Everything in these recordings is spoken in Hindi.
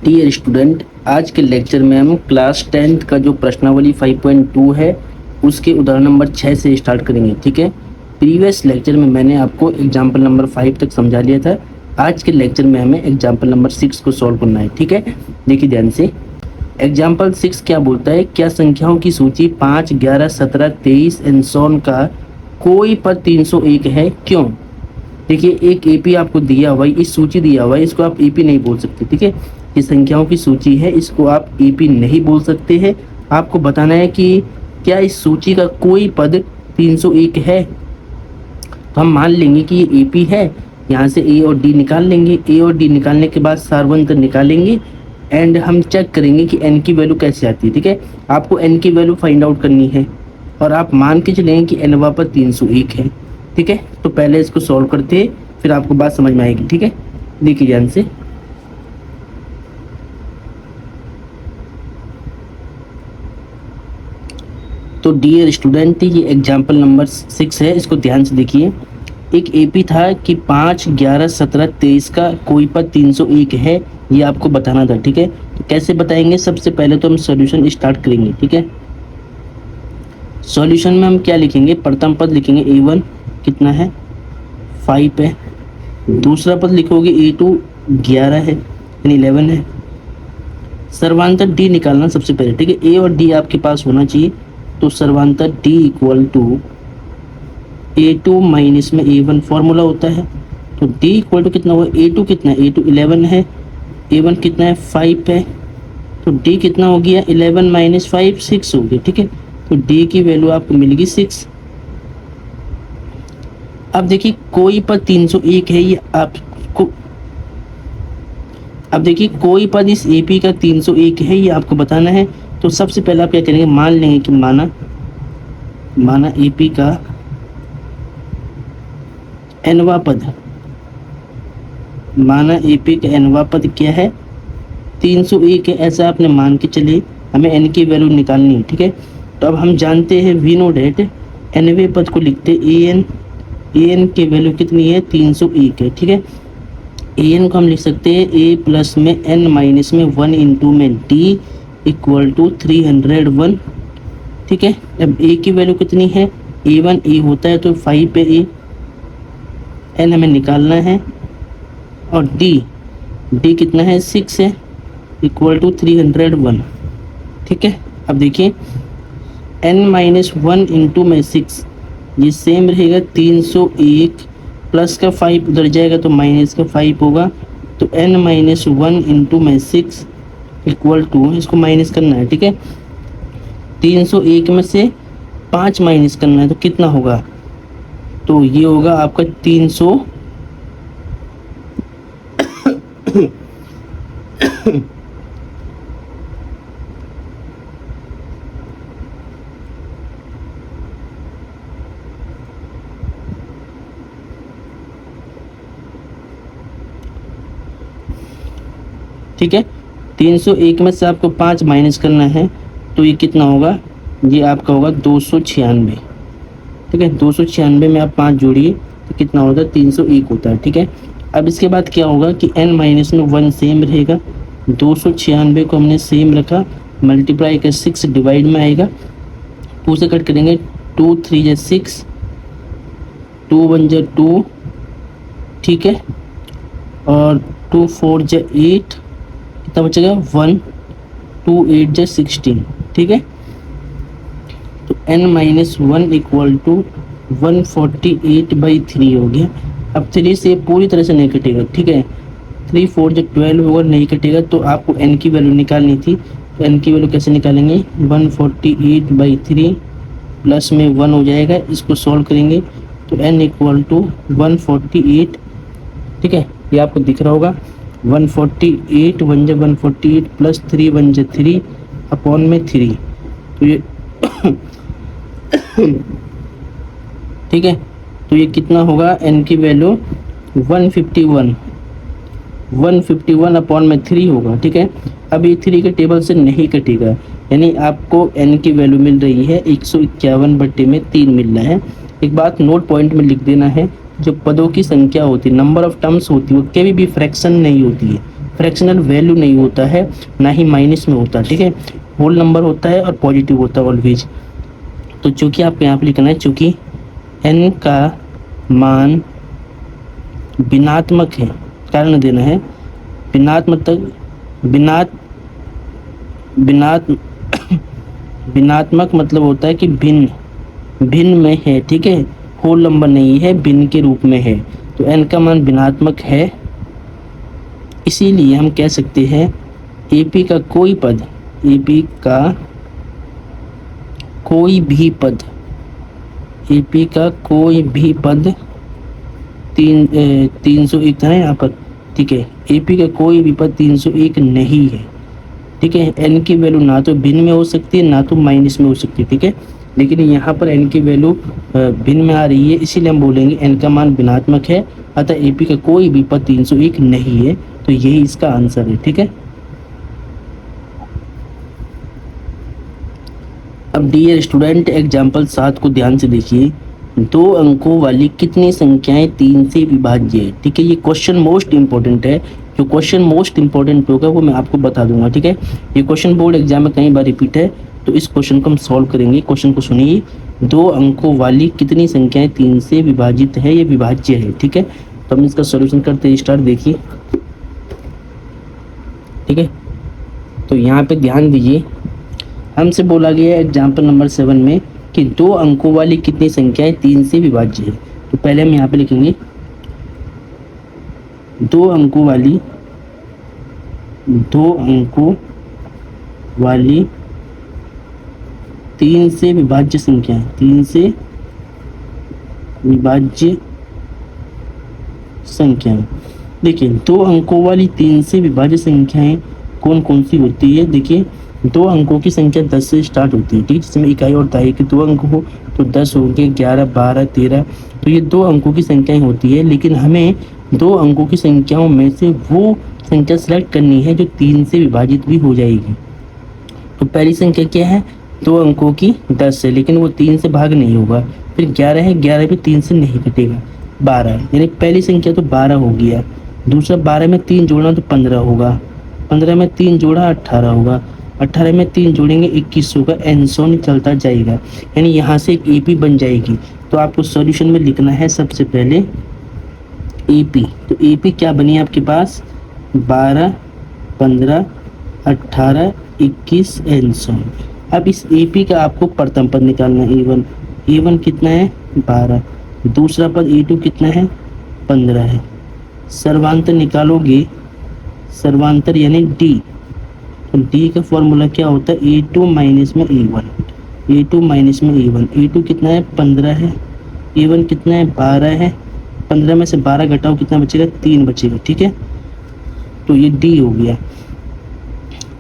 डियर स्टूडेंट, आज के लेक्चर में हम क्लास 10th का जो प्रश्नावली 5.2 है उसके उदाहरण नंबर 6 से स्टार्ट करेंगे। ठीक है, प्रीवियस लेक्चर में मैंने आपको एग्जाम्पल नंबर 5 तक समझा लिया था। आज के लेक्चर में हमें एग्जाम्पल नंबर 6 को सॉल्व करना है। ठीक है, देखिए ध्यान से। एग्जाम्पल 6 क्या बोलता है, क्या संख्याओं की सूची 5, 11, 17, 23 एंड सॉन का कोई पद 301 है, क्यों? देखिए, एक एपी आपको दिया हुआ है, इस सूची दिया हुआ है, इसको आप एपी नहीं बोल सकते। ठीक है, ये संख्याओं की सूची है, इसको आप एपी नहीं बोल सकते हैं। आपको बताना है कि क्या इस सूची का कोई पद 301 है। तो हम मान लेंगे कि ये एपी है, यहाँ से ए और डी निकाल लेंगे। ए और डी निकालने के बाद सारवंत निकालेंगे एंड हम चेक करेंगे कि एन की वैल्यू कैसे आती है। ठीक है, आपको एन की वैल्यू फाइंड आउट करनी है और आप मान के चलेंगे कि एनवा पर 301 है। ठीक है, तो पहले इसको सॉल्व करते हैं, फिर आपको बात समझ में आएगी। ठीक है, देखिए ध्यान से। तो डियर स्टूडेंट, ये एग्जाम्पल नंबर 6 है, इसको ध्यान से देखिए। एक एपी था कि 5, 11, 17, 23 का कोई पद 301 है, ये आपको बताना था। ठीक है, तो कैसे बताएंगे? सबसे पहले तो हम सॉल्यूशन स्टार्ट करेंगे। ठीक है, सॉल्यूशन में हम क्या लिखेंगे? प्रथम पद लिखेंगे a1 कितना है, 5 है। दूसरा पद लिखोगे a2 11 है, यानी 11 है। सर्वांतर d निकालना सबसे पहले। ठीक है, a और d आपके पास होना चाहिए, तो सर्वांतर d equal to a2 minus में a1 फॉर्मूला होता है। तो d इक्वल टू कितना हुआ? a2 कितना है? a2 11 है, a1 कितना है? 5 है। तो d कितना हो गया? 11 माइनस 5 6 हो गया। ठीक है, तो d की वैल्यू आपको मिलेगी 6। अब देखिए, कोई पद 301 है, ये आपको, अब देखिए कोई पद इस एपी का 301 है, ये आपको बताना है। तो सबसे पहले आप क्या करेंगे? मान लेंगे कि माना एपी का एनवा पद, माना एपी का एनवा पद क्या है? 301 है, ऐसा आपने मान के चलिए। हमें एन की वैल्यू निकालनी है। ठीक है, तो अब हम जानते हैं वी नो डेट एनवे पद को लिखते ए एन की वैल्यू कितनी है? 301 है। ठीक है, ए एन को हम लिख सकते हैं ए प्लस में एन माइनस में 1 इंटू में डी इक्वल टू 301। ठीक है, अब ए की वैल्यू कितनी है? a1 ए होता है तो 5 पे ए, एन हमें निकालना है, और डी कितना है? 6 है, इक्वल टू 301। ठीक है, अब देखिए n माइनस 1 इंटू में 6, ये सेम रहेगा। 301 प्लस का 5 उधर जाएगा तो माइनस का 5 होगा, तो n माइनस 1 इंटू में 6 इक्वल टू, इसको माइनस करना है। ठीक है, 301 में से 5 माइनस करना है, तो कितना होगा? तो ये होगा आपका 300 ठीक है, 301 में से आपको 5 माइनस करना है, तो ये कितना होगा? ये आपका होगा 296। ठीक है, 296 में आप 5 जोड़िए तो कितना होता है? 301 होता है। ठीक है, अब इसके बाद क्या होगा कि n माइनस में 1 सेम रहेगा। 296 को हमने सेम रखा, मल्टीप्लाई कर 6 डिवाइड में आएगा, 2 से कट करेंगे, 2 3 जा 6, 2 1 जा 2। ठीक है, और 2 4 जा 8, कितना बचेगा? 1, 2 8 जा 16। ठीक है, तो n माइनस 1 इक्वल टू 148/3 हो गया। अब 3 से पूरी तरह से नहीं कटेगा। ठीक है, 3 4 जब 12 होगा, नहीं कटेगा, तो आपको n की वैल्यू निकालनी थी। तो n की वैल्यू कैसे निकालेंगे? 148/3 प्लस में 1 हो जाएगा, इसको सॉल्व करेंगे तो n इक्वल टू 148। ठीक है, ये आपको दिख रहा होगा। 148 1 जा 148 प्लस 3 1 जा 3 अपॉन में 3, तो ये ठीक है, तो ये कितना होगा? n की वैल्यू 151 अपॉन में 3 होगा। ठीक है, अब ये 3 के टेबल से नहीं कटेगा, यानी आपको n की वैल्यू मिल रही है 151/3 मिल रहा है। एक बात नोट पॉइंट में लिख देना है, जो पदों की संख्या होती है, नंबर ऑफ टर्म्स होती है, वो कभी भी फ्रैक्शन नहीं होती है। फ्रैक्शनल वैल्यू नहीं होता है, ना ही माइनस में होता है, ठीक है। होल नंबर होता है और पॉजिटिव होता है ऑलवेज। तो चूँकि आपको यहाँ पे लिखना है, चूँकि n का मान भिन्नात्मक है, कारण देना है भिन्नात्मक तक भिन्नात्मक मतलब होता है कि भिन्न भिन्न में है, ठीक है। होल नंबर नहीं है, भिन्न के रूप में है। तो n का मान भिन्नात्मक है, इसीलिए हम कह सकते हैं AP का कोई पद, AP का कोई भी पद, AP का कोई भी पद 301 था ना यहाँ पर, ठीक है। AP का कोई भी पद 301 नहीं है, ठीक है। n की वैल्यू ना तो भिन्न में हो सकती है, ना तो माइनस में हो सकती है, ठीक है। लेकिन यहाँ पर n की वैल्यू भिन्न में आ रही है, इसीलिए हम बोलेंगे n का मान भिन्नात्मक है, अतः AP का कोई भी पद 301 नहीं है। तो यही इसका आंसर है, ठीक है। अब डियर स्टूडेंट, एग्जाम्पल 7 को ध्यान से देखिए। 2 अंकों वाली कितनी संख्याएं 3 से विभाज्य है, ठीक है। ये क्वेश्चन मोस्ट इंपॉर्टेंट है। जो क्वेश्चन मोस्ट इंपॉर्टेंट होगा वो मैं आपको बता दूंगा, ठीक है। ये क्वेश्चन बोर्ड एग्जाम में कई बार रिपीट है, तो इस क्वेश्चन को हम सॉल्व करेंगे। क्वेश्चन को सुनिए, 2 अंकों वाली कितनी संख्याएं 3 से विभाजित है, ये विभाज्य है, ठीक है। तो हम इसका सोल्यूशन करते हैं, स्टार्ट देखिए, ठीक है। तो यहाँ पे ध्यान दीजिए, हमसे बोला गया है एग्जाम्पल नंबर 7 में कि 2 अंकों वाली कितनी संख्याएं 3 से विभाज्य है। तो पहले हम यहाँ पे लिखेंगे 2 अंकों वाली 3 से विभाज्य संख्याएं, 3 से विभाज्य संख्याएं। देखिए 2 अंकों वाली 3 से विभाज्य संख्याएं कौन कौन सी होती है। देखिए 2 अंकों की संख्या 10 से स्टार्ट होती है, ठीक है। जिसमें इकाई और दहाई के 2 अंक हो तो 10 होंगे, 11, 12, 13। तो ये 2 अंकों की संख्याएं होती है, लेकिन हमें 2 अंकों की संख्याओं में से वो संख्या सेलेक्ट करनी है जो 3 से विभाजित भी हो जाएगी। तो पहली संख्या क्या है, 2 अंकों की 10 है, लेकिन वो 3 से भाग नहीं होगा। फिर 11 है, 11 भी 3 से नहीं कटेगा। 12 है, यानी पहली संख्या तो 12 हो गया। दूसरा 12 में 3 जोड़ना तो 15 होगा, 15 में 3 जोड़ा 18 होगा, 18 में 3 जोड़ेंगे 21 होगा, एंड सो निकलता जाएगा। यानी यहाँ से एक AP बन जाएगी। तो आपको सॉल्यूशन में लिखना है सबसे पहले AP। तो AP क्या बनी आपके पास, 12, 15, 18, 21 एंड सो। अब इस AP का आपको प्रथम पद निकालना है, A1 कितना है 12, दूसरा पद A2 कितना है 15 है। सर्वांतर निकालोगे, सर्वांतर यानी D, तो D का फॉर्मूला क्या होता है, A2 माइनस में A1, A2 माइनस में A1। A2 कितना है 15 है, A1 कितना है 12 है, 15 में से 12 घटाओ कितना बचेगा, 3 बचेगा, ठीक है। तो ये D हो गया।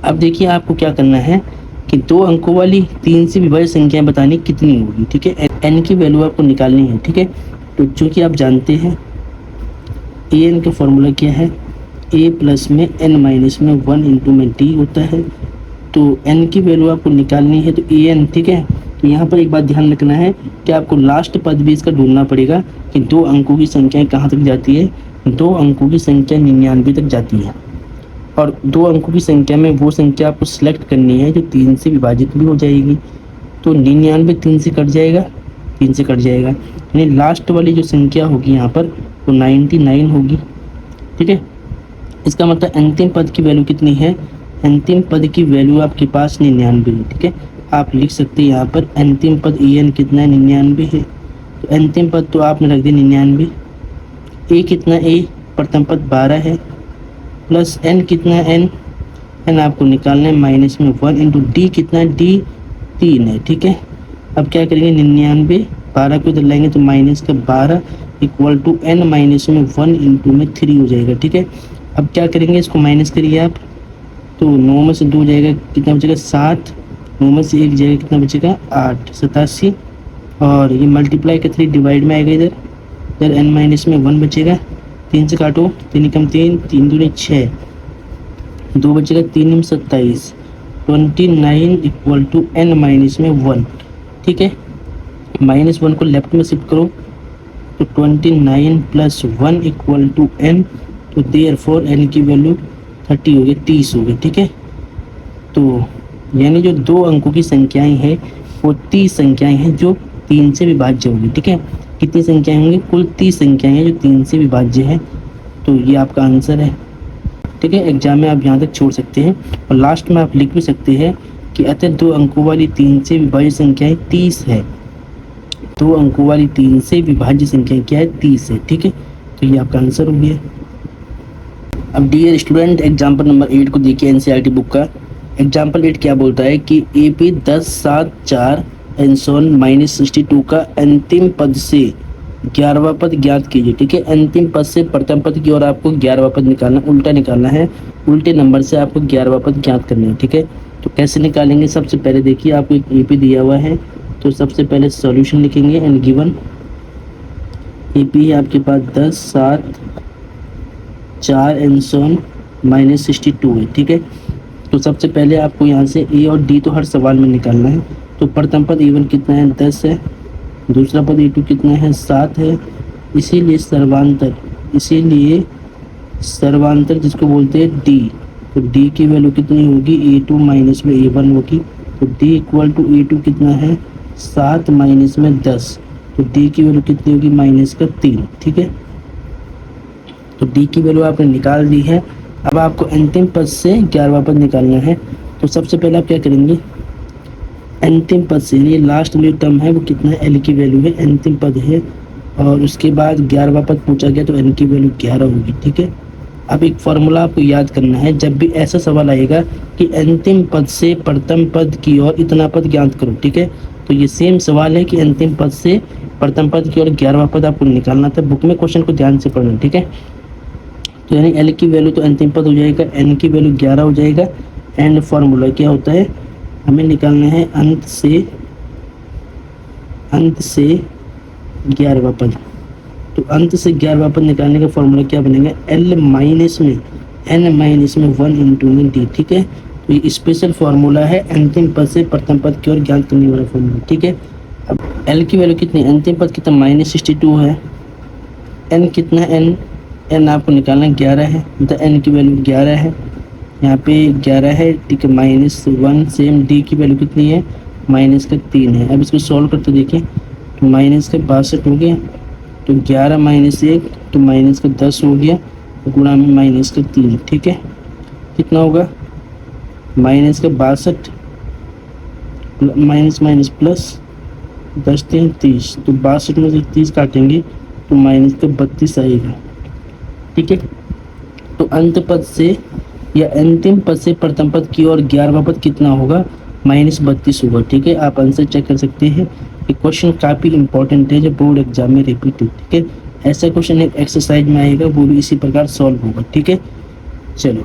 अब देखिए आपको क्या करना है कि 2 अंकों वाली 3 से विभाज्य संख्याएं बतानी कितनी होगी, ठीक है। n की वैल्यू आपको निकालनी है, ठीक है। तो चूंकि आप जानते हैं an का फॉर्मूला क्या है, a प्लस में n माइनस में 1 इंटू में d होता है। तो n की वैल्यू आपको निकालनी है, तो an, ठीक है। तो यहाँ पर एक बात ध्यान रखना है कि आपको लास्ट पद भी इसका ढूंढना पड़ेगा कि 2 अंकों की संख्याएं कहाँ तक जाती है। 2 अंकों की संख्या 99 तक जाती है, और 2 अंकों की संख्या में वो संख्या आपको सिलेक्ट करनी है जो 3 से विभाजित भी हो जाएगी। तो 99 3 से कट जाएगा, 3 से कट जाएगा, यानी लास्ट वाली जो संख्या होगी यहाँ पर वो 99 होगी, ठीक है। इसका मतलब अंतिम पद की वैल्यू कितनी है, अंतिम पद की वैल्यू आपके पास 99 है, ठीक है। आप लिख सकते हैं यहाँ पर अंतिम पद an कितना है 99 है। तो अंतिम पद तो आपने रख दिया 99। a कितना, a प्रथम पद 12 है, प्लस n कितना है, n आपको निकालना है माइनस में 1 इंटू d कितना है, d 3 है, ठीक है। अब क्या करेंगे 99 12 को इधर लाएंगे तो माइनस का 12 इक्वल टू n माइनस में 1 इंटू में 3 हो जाएगा, ठीक है। अब क्या करेंगे, इसको माइनस करिए आप, तो 9 में से 2 जाएगा कितना बचेगा 7, 9 में से 1 जाएगा कितना बचेगा 8, 87, और ये मल्टीप्लाई का 3 डिवाइड में आएगा, इधर n माइनस में 1 बचेगा, 3 से काटो, 3 कम 3, 3 दूनी 6, 2 बचेगा 3 में 27, 29 इक्वल टू n माइनस में 1, ठीक है। माइनस 1 को लेफ्ट में शिफ्ट करो तो 29 प्लस 1 इक्वल टू n। तो देयरफॉर n की वैल्यू 30 हो गया, 30 हो गया, ठीक है। तो यानी जो 2 अंकों की संख्याएं हैं वो 30 संख्याएं हैं जो 3 से विभाज्य होंगी, ठीक है। कितनी संख्याएं होंगी? कुल 30 संख्याएं हैं जो 3 से विभाज्य है। तो ये आपका आंसर है, ठीक है। एग्जाम में आप यहाँ तक छोड़ सकते हैं और लास्ट में आप लिख भी सकते हैं कि अतः 2 अंकों वाली 3 से विभाज्य संख्याएं 30 है। 2 अंकों वाली 3 से विभाज्य संख्या क्या है? 30 है, ठीक है। तो ये आपका आंसर हो गया। अब डियर स्टूडेंट, एग्जाम्पल नंबर 8 को देखिए एनसीईआरटी बुक का। एग्जाम्पल 8 क्या बोलता है कि AP 10, 7, 4 एंड माइनस 62 का अंतिम पद से 11वां पद ज्ञात कीजिए, ठीक है। अंतिम पद से प्रथम पद की ओर आपको 11वां पद निकालना, उल्टा निकालना है। उल्टे नंबर से आपको 11वां पद ज्ञात करना है, ठीक है। तो कैसे निकालेंगे? सबसे पहले देखिए आपको एक AP दिया हुआ है, तो सबसे पहले सॉल्यूशन लिखेंगे। एंड गिवन AP है आपके पास 10, 7, 4 एंड माइनस 62 है, ठीक है। तो सबसे पहले आपको यहाँ से A और D तो हर सवाल में निकालना है। तो प्रथम पद A1 कितना है? 10 है। दूसरा पद A2 कितना है? 7 है। इसीलिए सर्वांतर जिसको बोलते हैं D, तो D की वैल्यू कितनी होगी? A2 माइनस में A1 होगी। तो D इक्वल टू A2 कितना है? 7 माइनस में 10। तो D की वैल्यू कितनी होगी? माइनस का 3, ठीक है। तो D की वैल्यू आपने निकाल दी है। अब आपको अंतिम पद से 11वां पद निकालना है। तो सबसे पहले आप क्या करेंगे? अंतिम पद से, ये लास्ट जो टर्म है वो कितना है? L की वैल्यू है, अंतिम पद है। और उसके बाद 11वां पद पूछा गया तो N की वैल्यू 11 होगी, ठीक है। अब एक फॉर्मूला आपको याद करना है, जब भी ऐसा सवाल आएगा कि अंतिम पद से प्रथम पद की ओर इतना पद ज्ञात करो, ठीक है। तो ये सेम सवाल है कि अंतिम पद से प्रथम पद की ओर 11वां पद आपको निकालना था। बुक में क्वेश्चन को ध्यान से पढ़ना, ठीक है। तो यानी L की वैल्यू तो अंतिम पद हो जाएगा, N की वैल्यू 11 हो जाएगा। एंड फॉर्मूला क्या होता है? हमें निकालना है अंत से 11वां पद। तो अंत से 11वां पद निकालने का फॉर्मूला क्या बनेगा? L माइनस में N माइनस में 1 इंटू में D, ठीक है। तो ये स्पेशल फार्मूला है अंतिम पद से प्रथम पद की ओर ज्ञात करने वाला फॉर्मूला, ठीक है। अब L की वैल्यू कितनी? अंतिम पद कितना? माइनस 62 है। N कितना है? N आपको निकालना 11 है, मतलब N की वैल्यू 11 है, यहाँ पे 11 है, ठीक है। Minus 1 same. D की वैल्यू कितनी है? माइनस का 3 है। अब इसको सॉल्व करते देखिए, तो माइनस का 62 हो गया, तो 11 माइनस 1 तो माइनस का 10 हो गया, गुणा में माइनस का 3, ठीक है। कितना होगा? माइनस का 62 माइनस प्लस 10 3 30, तो 62 में से 30 काटेंगे तो माइनस का 32 आएगा, ठीक है। तो अंत पद से या अंतिम पद से प्रथम पद की ओर 11वां पद कितना होगा? माइनस 32 होगा, ठीक है। आप आंसर चेक कर सकते हैं। ये क्वेश्चन काफ़ी इंपॉर्टेंट है जो बोर्ड एग्जाम में रिपीट है, ठीक है। ऐसा क्वेश्चन एक एक्सरसाइज में आएगा, वो भी इसी प्रकार सॉल्व होगा, ठीक है। चलो।